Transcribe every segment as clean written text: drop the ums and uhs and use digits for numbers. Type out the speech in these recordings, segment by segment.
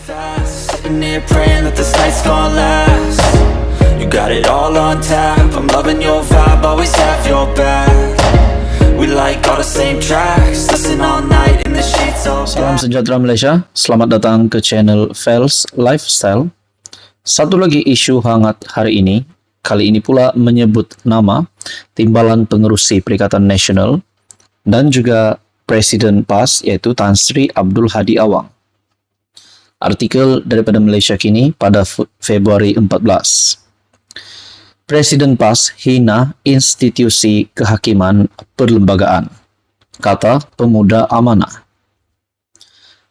fast, sitting here praying that this night's gonna last. You got it all on tap, I'm loving your vibe, always have your back. We like all the same tracks, listen all night in the sheets all Salam black. sejahtera Malaysia, selamat datang ke channel Fels Lifestyle. Satu lagi isu hangat hari ini, kali ini pula menyebut nama Timbalan Pengerusi Perikatan Nasional dan juga Presiden PAS yaitu Tan Sri Abdul Hadi Awang. Artikel daripada Malaysia Kini pada Februari 14. Presiden PAS hina institusi kehakiman perlembagaan, kata pemuda amanah.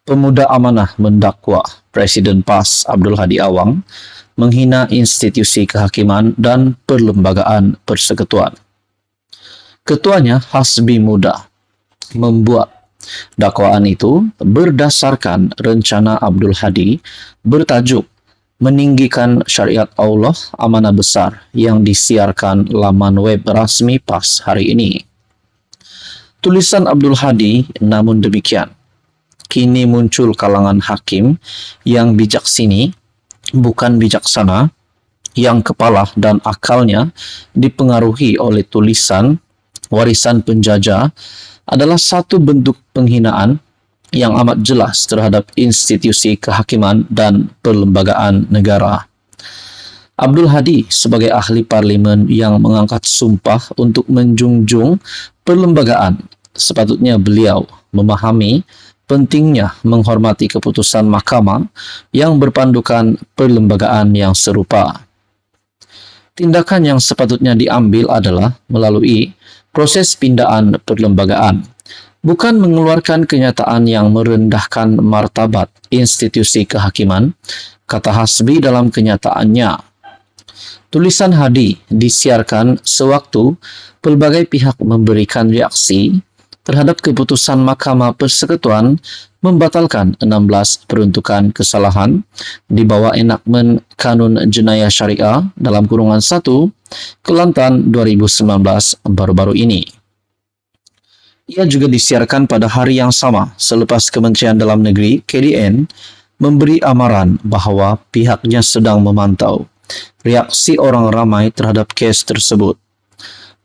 Pemuda amanah mendakwa Presiden PAS Abdul Hadi Awang menghina institusi kehakiman dan perlembagaan persekutuan. Ketuanya Hasbi Muda membuat dakwaan itu berdasarkan rencana Abdul Hadi bertajuk Meninggikan Syariat Allah Amanah Besar yang disiarkan laman web rasmi PAS hari ini. Tulisan Abdul Hadi namun demikian, kini muncul kalangan hakim yang bijaksini, bukan bijaksana, yang kepala dan akalnya dipengaruhi oleh tulisan warisan penjajah adalah satu bentuk penghinaan yang amat jelas terhadap institusi kehakiman dan perlembagaan negara. Abdul Hadi sebagai ahli parlimen yang mengangkat sumpah untuk menjunjung perlembagaan, sepatutnya beliau memahami pentingnya menghormati keputusan mahkamah yang berpandukan perlembagaan yang serupa. Tindakan yang sepatutnya diambil adalah melalui proses pindaan perlembagaan, bukan mengeluarkan kenyataan yang merendahkan martabat institusi kehakiman, kata Hasbi dalam kenyataannya. Tulisan Hadi disiarkan sewaktu pelbagai pihak memberikan reaksi terhadap keputusan Mahkamah Persekutuan membatalkan 16 peruntukan kesalahan di bawah enakmen Kanun Jenayah Syariah dalam kurungan 1 Kelantan 2019 baru-baru ini. Ia juga disiarkan pada hari yang sama selepas Kementerian Dalam Negeri KDN memberi amaran bahawa pihaknya sedang memantau reaksi orang ramai terhadap kes tersebut.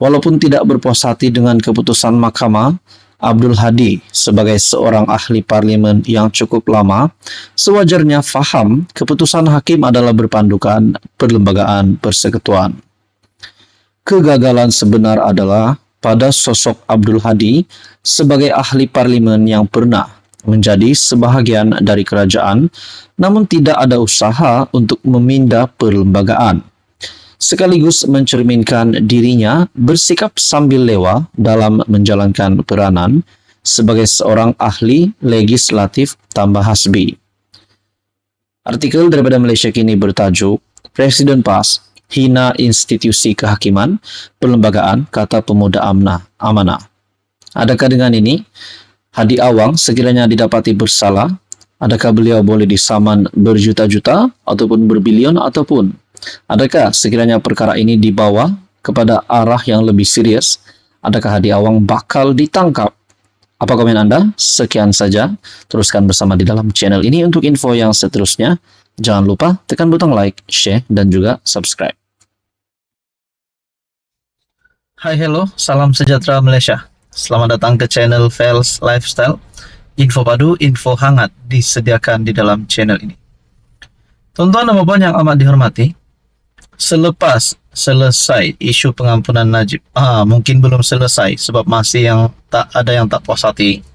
Walaupun tidak berpuas hati dengan keputusan mahkamah, Abdul Hadi sebagai seorang ahli parlimen yang cukup lama sewajarnya faham keputusan hakim adalah berpandukan perlembagaan persekutuan. Kegagalan sebenar adalah pada sosok Abdul Hadi sebagai ahli parlimen yang pernah menjadi sebahagian dari kerajaan namun tidak ada usaha untuk memindah perlembagaan, sekaligus mencerminkan dirinya bersikap sambil lewa dalam menjalankan peranan sebagai seorang ahli legislatif, tambah Hasbi. Artikel daripada Malaysia Kini bertajuk Presiden PAS hina institusi kehakiman perlembagaan, kata pemuda amanah. Adakah dengan ini Hadi Awang sekiranya didapati bersalah, adakah beliau boleh disaman berjuta-juta ataupun berbilion, ataupun adakah sekiranya perkara ini dibawa kepada arah yang lebih serius, adakah Hadi Awang bakal ditangkap? Apa komen anda? Sekian saja. Teruskan bersama di dalam channel ini untuk info yang seterusnya. Jangan lupa tekan butang like, share, dan juga subscribe. Hai, hello, salam sejahtera Malaysia. Selamat datang ke channel Fels Lifestyle. Info padu, info hangat disediakan di dalam channel ini. Tuan-tuan dan puan yang amat dihormati, selepas selesai isu pengampunan Najib, mungkin belum selesai sebab masih ada yang tak puas hati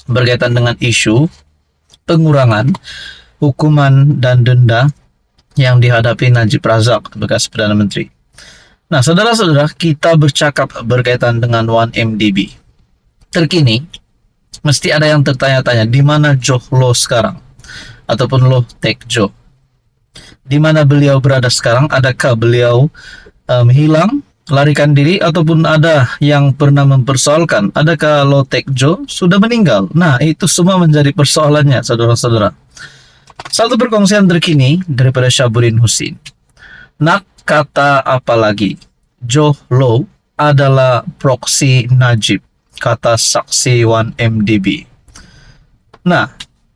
berkaitan dengan isu pengurangan hukuman dan denda yang dihadapi Najib Razak bekas Perdana Menteri. Nah, saudara-saudara, kita bercakap berkaitan dengan 1MDB. Terkini, mesti ada yang tertanya-tanya, di mana Joh Loh sekarang? Ataupun Loh Tek Joh. Di mana beliau berada sekarang? Adakah beliau hilang, larikan diri, ataupun ada yang pernah mempersoalkan, adakah Loh Tek Joh sudah meninggal? Nah, itu semua menjadi persoalannya, saudara-saudara. Satu perkongsian terkini daripada Syabuddin Husin. Nak kata apa lagi? Joh Loh adalah proksi Najib, kata saksi 1MDB. Nah,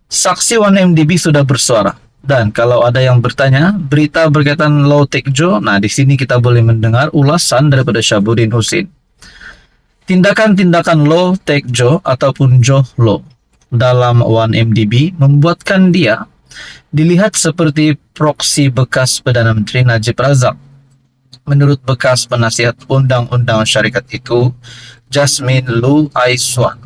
Saksi 1MDB sudah bersuara. Dan kalau ada yang bertanya, berita berkaitan Law Tekjo, nah di sini kita boleh mendengar ulasan daripada Syahabuddin Husin. Tindakan-tindakan Law Tekjo ataupun Joh Law dalam 1MDB membuatkan dia dilihat seperti proksi bekas Perdana Menteri Najib Razak. Menurut bekas penasihat undang-undang syarikat itu, Jasmine Lu Aiswan.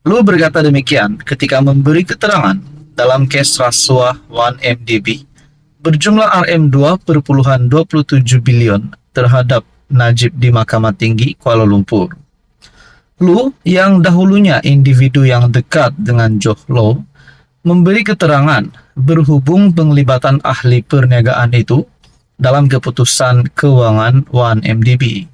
Lu berkata demikian ketika memberi keterangan dalam kes rasuah 1MDB berjumlah Rm2,27 bilion terhadap Najib di Mahkamah Tinggi Kuala Lumpur. Lu yang dahulunya individu yang dekat dengan Joh Law memberi keterangan berhubung penglibatan ahli perniagaan itu dalam keputusan keuangan 1MDB.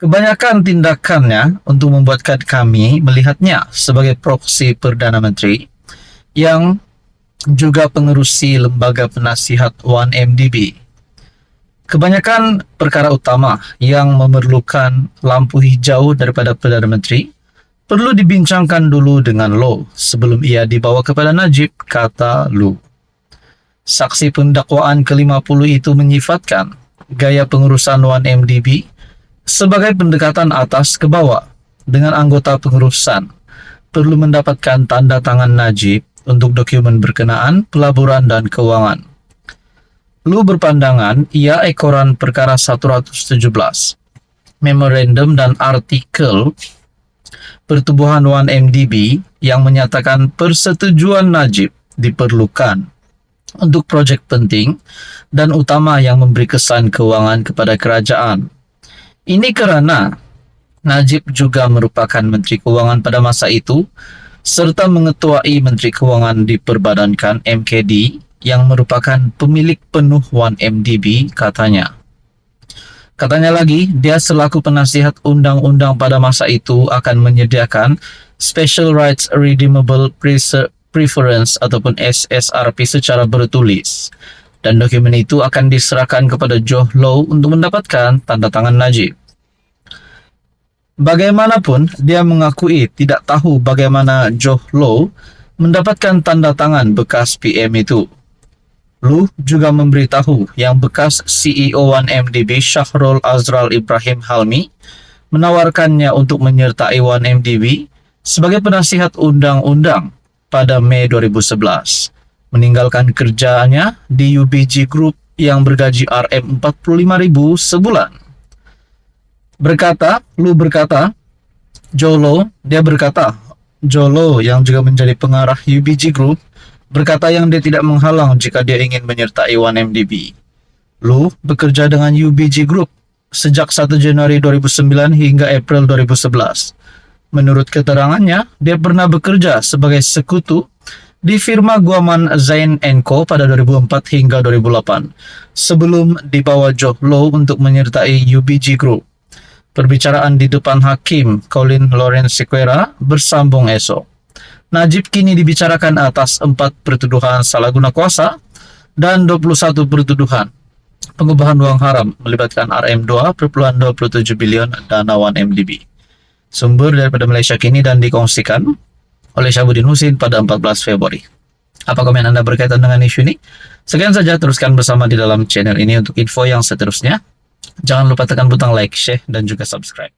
Kebanyakan tindakannya untuk membuatkan kami melihatnya sebagai proksi Perdana Menteri yang juga pengerusi lembaga penasihat 1MDB. Kebanyakan perkara utama yang memerlukan lampu hijau daripada Perdana Menteri perlu dibincangkan dulu dengan Law sebelum ia dibawa kepada Najib, kata Lu. Saksi pendakwaan ke-50 itu menyifatkan gaya pengurusan 1MDB sebagai pendekatan atas ke bawah dengan anggota pengurusan perlu mendapatkan tanda tangan Najib untuk dokumen berkenaan pelaburan dan keuangan. Lu berpandangan ia ekoran perkara 117, memorandum dan artikel pertubuhan 1MDB yang menyatakan persetujuan Najib diperlukan untuk proyek penting dan utama yang memberi kesan keuangan kepada kerajaan. Ini kerana Najib juga merupakan Menteri Keuangan pada masa itu serta mengetuai Menteri Keuangan diperbadankan MKD yang merupakan pemilik penuh 1MDB, katanya. Katanya lagi, dia selaku penasihat undang-undang pada masa itu akan menyediakan Special Rights Redeemable Preference ataupun SSRP secara bertulis. Dan dokumen itu akan diserahkan kepada Joh Law untuk mendapatkan tanda tangan Najib. Bagaimanapun, dia mengakui tidak tahu bagaimana Joh Law mendapatkan tanda tangan bekas PM itu. Lu juga memberitahu yang bekas CEO 1MDB Syahrul Azral Ibrahim Halmi menawarkannya untuk menyertai 1MDB sebagai penasihat undang-undang pada Mei 2011, meninggalkan kerjaannya di UBG Group yang bergaji Rm45.000 sebulan. Lu berkata, Joh Law yang juga menjadi pengarah UBG Group berkata yang dia tidak menghalang jika dia ingin menyertai 1MDB. Lu bekerja dengan UBG Group sejak 1 Januari 2009 hingga April 2011. Menurut keterangannya, dia pernah bekerja sebagai sekutu di firma Guaman Zain & Co pada 2004 hingga 2008, sebelum dibawa Joh Law untuk menyertai UBG Group. Perbicaraan di depan Hakim Colin Lawrence Sequeira bersambung esok. Najib kini dibicarakan atas 4 pertuduhan salah guna kuasa dan 21 pertuduhan pengubahan uang haram melibatkan Rm2,27 bilion dana 1MDB. Sumber daripada Malaysia Kini dan dikongsikan oleh Syahabuddin Husin pada 14 Februari. Apa komen anda berkaitan dengan isu ini? Sekian saja, teruskan bersama di dalam channel ini untuk info yang seterusnya. Jangan lupa tekan butang like, share, dan juga subscribe.